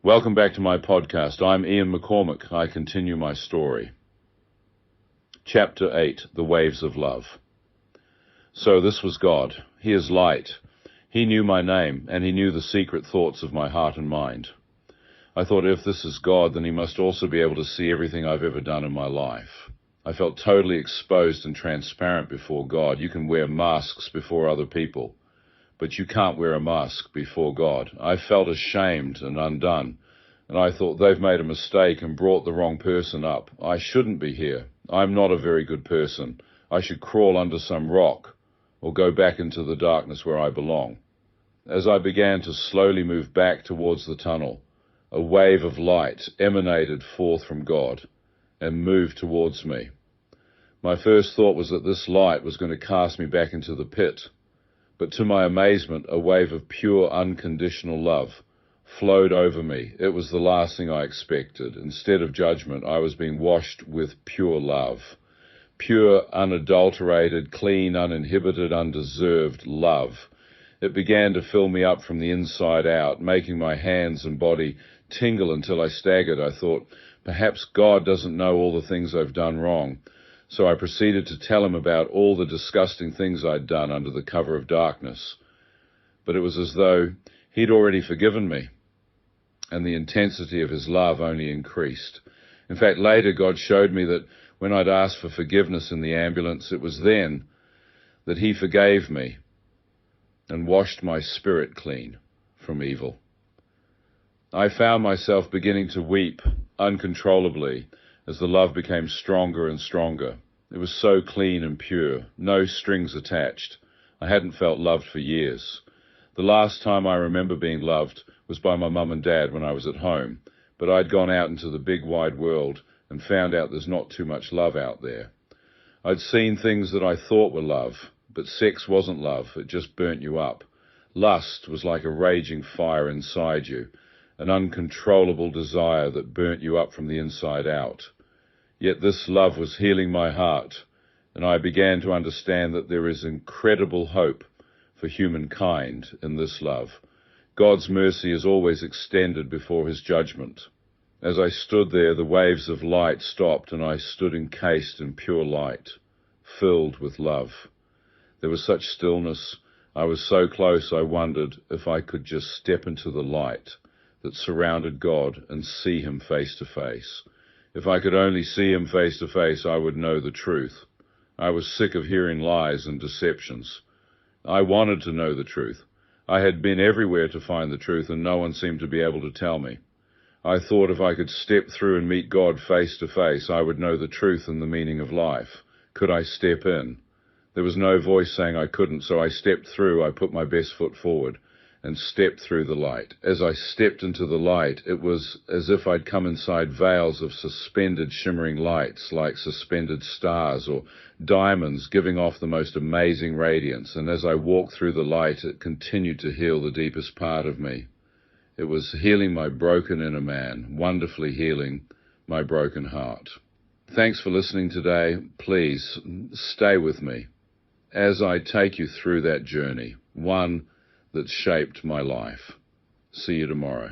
Welcome back to my podcast. I'm Ian McCormick. I continue my story. Chapter 8, The Waves of Love. So this was God. He is light. He knew my name, and he knew the secret thoughts of my heart and mind. I thought, if this is God, then he must also be able to see everything I've ever done in my life. I felt totally exposed and transparent before God. You can wear masks before other people, but you can't wear a mask before God. I felt ashamed and undone, and I thought, they've made a mistake and brought the wrong person up. I shouldn't be here. I'm not a very good person. I should crawl under some rock or go back into the darkness where I belong. As I began to slowly move back towards the tunnel, a wave of light emanated forth from God and moved towards me. My first thought was that this light was going to cast me back into the pit. But to my amazement, a wave of pure, unconditional love flowed over me. It was the last thing I expected. Instead of judgment, I was being washed with pure love. Pure, unadulterated, clean, uninhibited, undeserved love. It began to fill me up from the inside out, making my hands and body tingle until I staggered. I thought, perhaps God doesn't know all the things I've done wrong. So I proceeded to tell him about all the disgusting things I'd done under the cover of darkness. But it was as though he'd already forgiven me, and the intensity of his love only increased. In fact, later God showed me that when I'd asked for forgiveness in the ambulance, it was then that he forgave me and washed my spirit clean from evil. I found myself beginning to weep uncontrollably as the love became stronger and stronger. It was so clean and pure, no strings attached. I hadn't felt loved for years. The last time I remember being loved was by my mum and dad when I was at home, but I'd gone out into the big wide world and found out there's not too much love out there. I'd seen things that I thought were love, but sex wasn't love, it just burnt you up. Lust was like a raging fire inside you, an uncontrollable desire that burnt you up from the inside out. Yet this love was healing my heart, and I began to understand that there is incredible hope for humankind in this love. God's mercy is always extended before his judgment. As I stood there, the waves of light stopped, and I stood encased in pure light, filled with love. There was such stillness. I was so close, I wondered if I could just step into the light that surrounded God and see him face to face. If I could only see him face to face, I would know the truth. I was sick of hearing lies and deceptions. I wanted to know the truth. I had been everywhere to find the truth, and no one seemed to be able to tell me. I thought if I could step through and meet God face to face, I would know the truth and the meaning of life. Could I step in? There was no voice saying I couldn't, so I stepped through. I put my best foot forward and stepped through the light. As I stepped into the light, it was as if I'd come inside veils of suspended shimmering lights, like suspended stars or diamonds giving off the most amazing radiance. And as I walked through the light, it continued to heal the deepest part of me. It was healing my broken inner man, wonderfully healing my broken heart. Thanks for listening today. Please stay with me as I take you through that journey, one that shaped my life. See you tomorrow.